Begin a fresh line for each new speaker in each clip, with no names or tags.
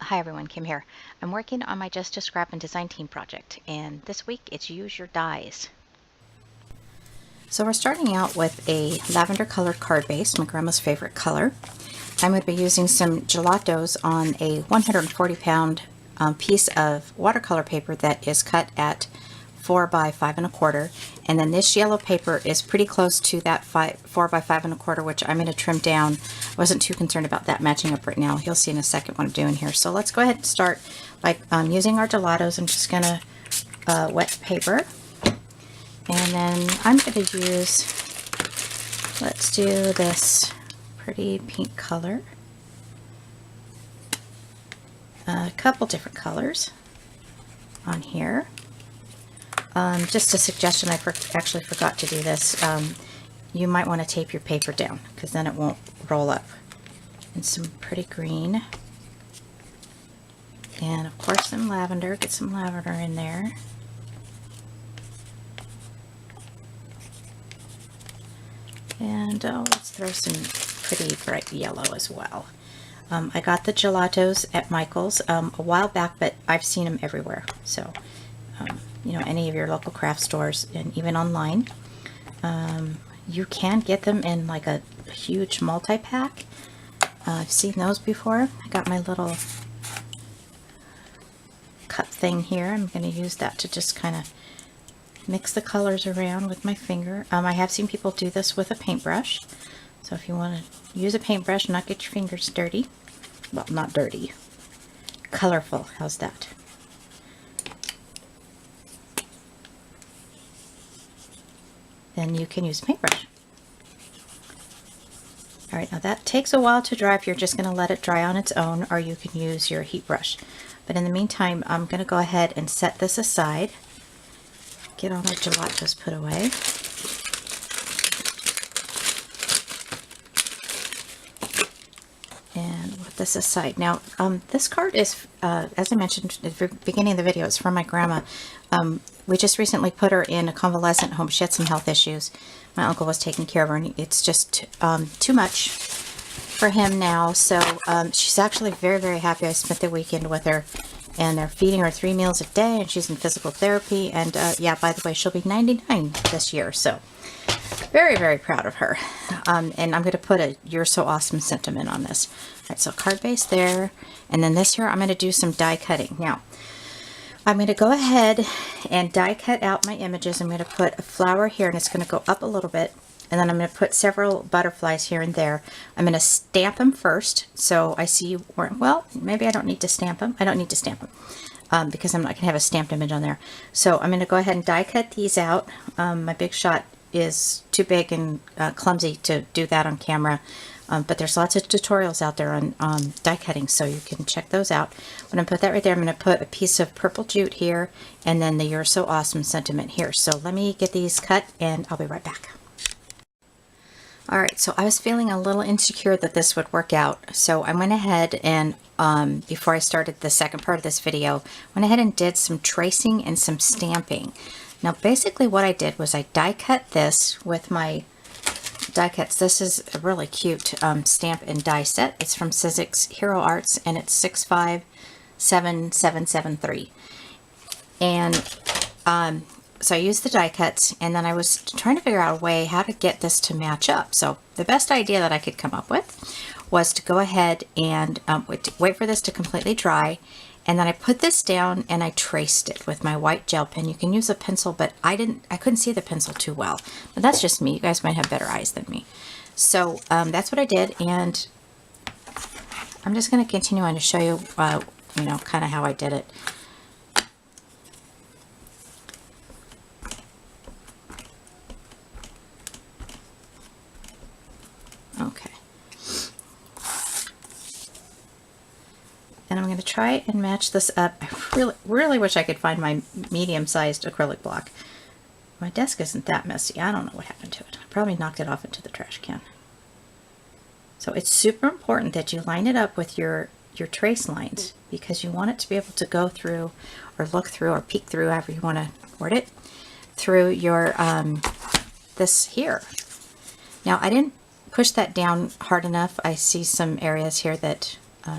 Hi everyone, Kim here. I'm working on my Just a Scrappin design team project, and this week it's use your dies. So we're starting out with a lavender colored card base, my grandma's favorite color. I'm going to be using some gelatos on a 140 pound piece of watercolor paper that is cut at 4 by 5 1/4, and then this yellow paper is pretty close to that 4 by 5 1/4, which I'm going to trim down. I wasn't too concerned about that matching up right now. You'll see in a second what I'm doing here. So let's go ahead and start by using our gelatos. I'm just going to wet the paper, and then I'm going to use, let's do this pretty pink color, a couple different colors on here. Just a suggestion, I actually forgot to do this. You might want to tape your paper down because then it won't roll up. And some pretty green. And of course some lavender. Get some lavender in there. And let's throw some pretty bright yellow as well. I got the gelatos at Michael's a while back, but I've seen them everywhere. So you know, any of your local craft stores and even online. You can get them in like a huge multi-pack. I've seen those before. I got my little cup thing here. I'm going to use that to just kind of mix the colors around with my finger. I have seen people do this with a paintbrush. So if you want to use a paintbrush and not get your fingers dirty, well, not dirty, colorful, how's that? Then you can use a paintbrush. Alright, now that takes a while to dry if you're just going to let it dry on its own, or you can use your heat brush. But in the meantime, I'm going to go ahead and set this aside. Get all my gelatos put away. And put this aside. Now, this card is, as I mentioned at the beginning of the video, it's from my grandma. We just recently put her in a convalescent home. She had some health issues. My uncle was taking care of her, and it's just too much for him now. So she's actually very, very happy. I spent the weekend with her, and they're feeding her 3 meals a day, and she's in physical therapy. And yeah, by the way, she'll be 99 this year. So very, very proud of her. And I'm going to put a "You're So Awesome" sentiment on this. All right, so card base there. And then this here, I'm going to do some die cutting. Now, I'm going to go ahead and die cut out my images. I'm going to put a flower here, and it's going to go up a little bit. And then I'm going to put several butterflies here and there. I'm going to stamp them first. So I see where, well, maybe I don't need to stamp them. I don't need to stamp them because I'm not going to have a stamped image on there. So I'm going to go ahead and die cut these out. My Big Shot is too big and clumsy to do that on camera. But there's lots of tutorials out there on die cutting, so you can check those out. When I put that right there, I'm going to put a piece of purple jute here, and then the "You're So Awesome" sentiment here. So let me get these cut, and I'll be right back. Alright, so I was feeling a little insecure that this would work out, so I went ahead and, before I started the second part of this video, went ahead and did some tracing and some stamping. Now basically what I did was I die cut this with my die cuts. This is a really cute stamp and die set. It's from Sizzix Hero Arts, and it's 657773. And so I used the die cuts, and then I was trying to figure out a way how to get this to match up. So the best idea that I could come up with was to go ahead and wait for this to completely dry. And then I put this down and I traced it with my white gel pen. You can use a pencil, but I couldn't see the pencil too well. But that's just me. You guys might have better eyes than me. So that's what I did, and I'm just going to continue on to show you, you know, kind of how I did it. Okay. And I'm going to try and match this up. I really wish I could find my medium-sized acrylic block. My desk isn't that messy. I don't know what happened to it. I probably knocked it off into the trash can. So it's super important that you line it up with your trace lines, because you want it to be able to go through or look through or peek through, however you want to word it, through your this here. Now I didn't push that down hard enough. I see some areas here that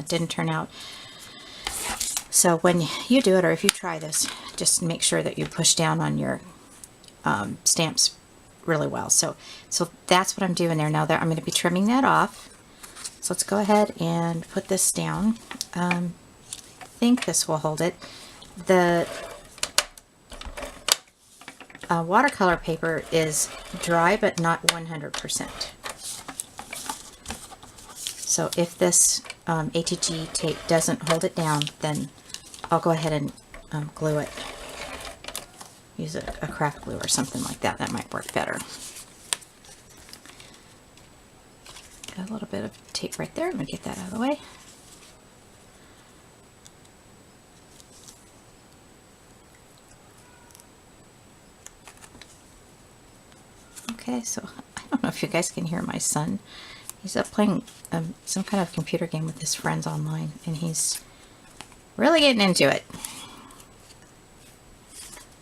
didn't turn out So when you do it, or if you try this, just make sure that you push down on your stamps really well. So that's what I'm doing there. Now that I'm going to be trimming that off. So let's go ahead and put this down. I think this will hold it. The watercolor paper is dry but not 100%. So if this ATG tape doesn't hold it down, then I'll go ahead and glue it. Use a craft glue or something like that. That might work better. Got a little bit of tape right there. I'm going to get that out of the way. Okay, so I don't know if you guys can hear my son. He's up playing some kind of computer game with his friends online, and he's really getting into it.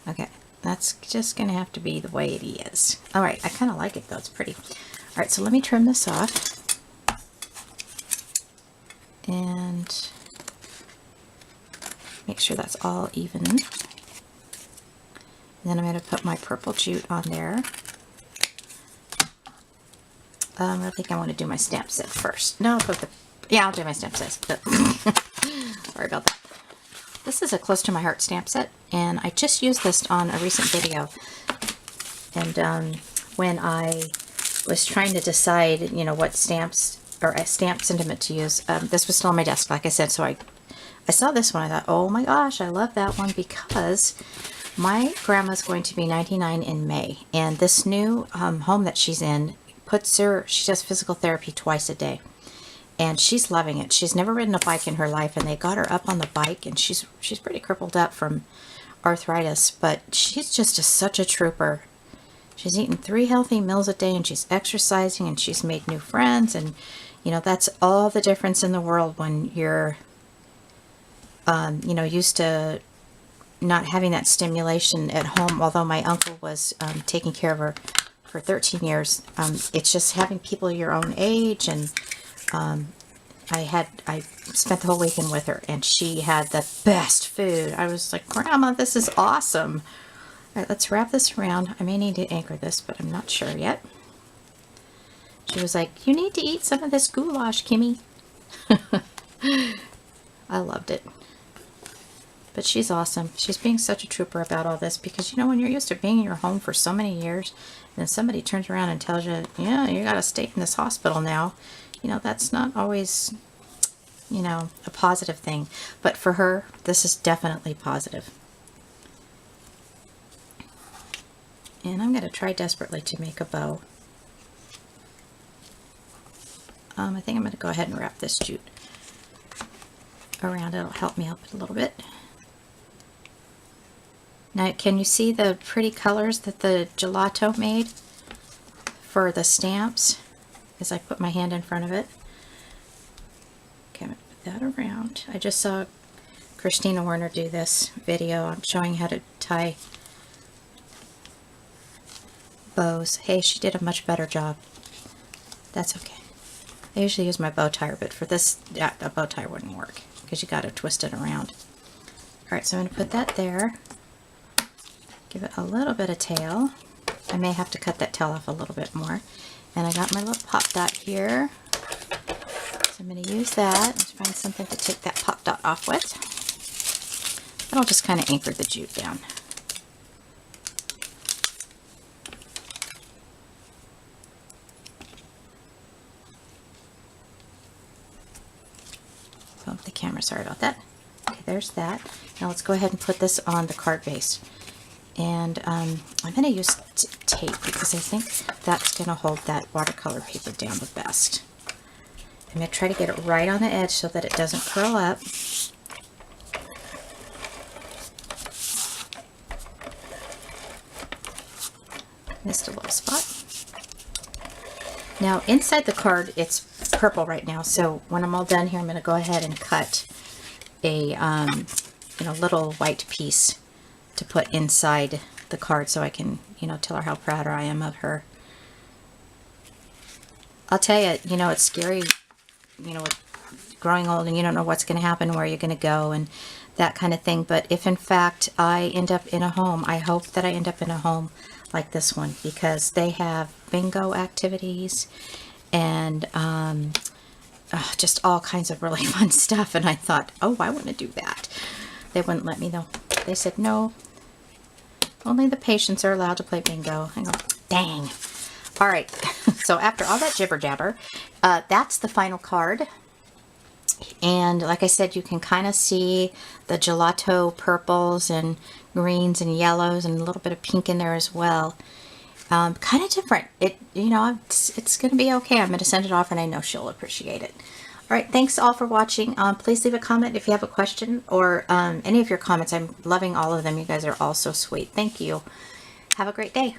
Okay, that's just going to have to be the way it is. Alright, I kind of like it though. It's pretty. Alright, so let me trim this off. And make sure that's all even. And then I'm going to put my purple jute on there. I think I want to do my stamp set first. No, I'll do my stamp set. Sorry about that. This is a close to my heart stamp set, and I just used this on a recent video. And when I was trying to decide, you know, what stamps or a stamp sentiment to use, this was still on my desk, like I said. So I saw this one. I thought, oh my gosh, I love that one, because my grandma's going to be 99 in May, and this new home that she's in she does physical therapy twice a day, and she's loving it. She's never ridden a bike in her life, and they got her up on the bike, and she's pretty crippled up from arthritis, but she's just such a trooper. She's eating 3 healthy meals a day, and she's exercising, and she's made new friends, and you know, that's all the difference in the world when you're you know, used to not having that stimulation at home. Although my uncle was taking care of her for 13 years, it's just having people your own age. And I spent the whole weekend with her, and she had the best food. I was like, Grandma, this is awesome. All right, let's wrap this around. I may need to anchor this, but I'm not sure yet. She was like, you need to eat some of this goulash, Kimmy. I loved it. But she's awesome. She's being such a trooper about all this, because, you know, when you're used to being in your home for so many years, and then somebody turns around and tells you, yeah, you got to stay in this hospital now, you know, that's not always, you know, a positive thing. But for her, this is definitely positive. And I'm going to try desperately to make a bow. I think I'm going to go ahead and wrap this jute around. It'll help me out a little bit. Now, can you see the pretty colors that the gelato made for the stamps as I put my hand in front of it? Okay, I'm going to put that around. I just saw Christina Werner do this video. I'm showing how to tie bows. Hey, she did a much better job. That's okay. I usually use my bow tie, but for this, a bow tie wouldn't work, because you got to twist it around. Alright, so I'm going to put that there. Give it a little bit of tail. I may have to cut that tail off a little bit more. And I got my little pop dot here. So I'm going to use that and find something to take that pop dot off with. And I'll just kind of anchor the jute down. Oh, the camera, sorry about that. Okay, there's that. Now let's go ahead and put this on the card base. And I'm going to use tape, because I think that's going to hold that watercolor paper down the best. I'm going to try to get it right on the edge so that it doesn't curl up. Missed a little spot. Now inside the card, it's purple right now, so when I'm all done here, I'm going to go ahead and cut a you know, little white piece to put inside the card, so I can, you know, tell her how proud I am of her. I'll tell you, you know, it's scary, you know, with growing old and you don't know what's going to happen, where you're going to go, and that kind of thing. But if in fact I end up in a home, I hope that I end up in a home like this one, because they have bingo activities and just all kinds of really fun stuff. And I thought, oh, I want to do that. They wouldn't let me though. They said, no, only the patients are allowed to play bingo. I go, dang. All right. So after all that jibber jabber, that's the final card. And like I said, you can kind of see the gelato purples and greens and yellows and a little bit of pink in there as well. Kind of different. It's going to be okay. I'm going to send it off, and I know she'll appreciate it. All right. Thanks all for watching. Please leave a comment if you have a question or any of your comments. I'm loving all of them. You guys are all so sweet. Thank you. Have a great day.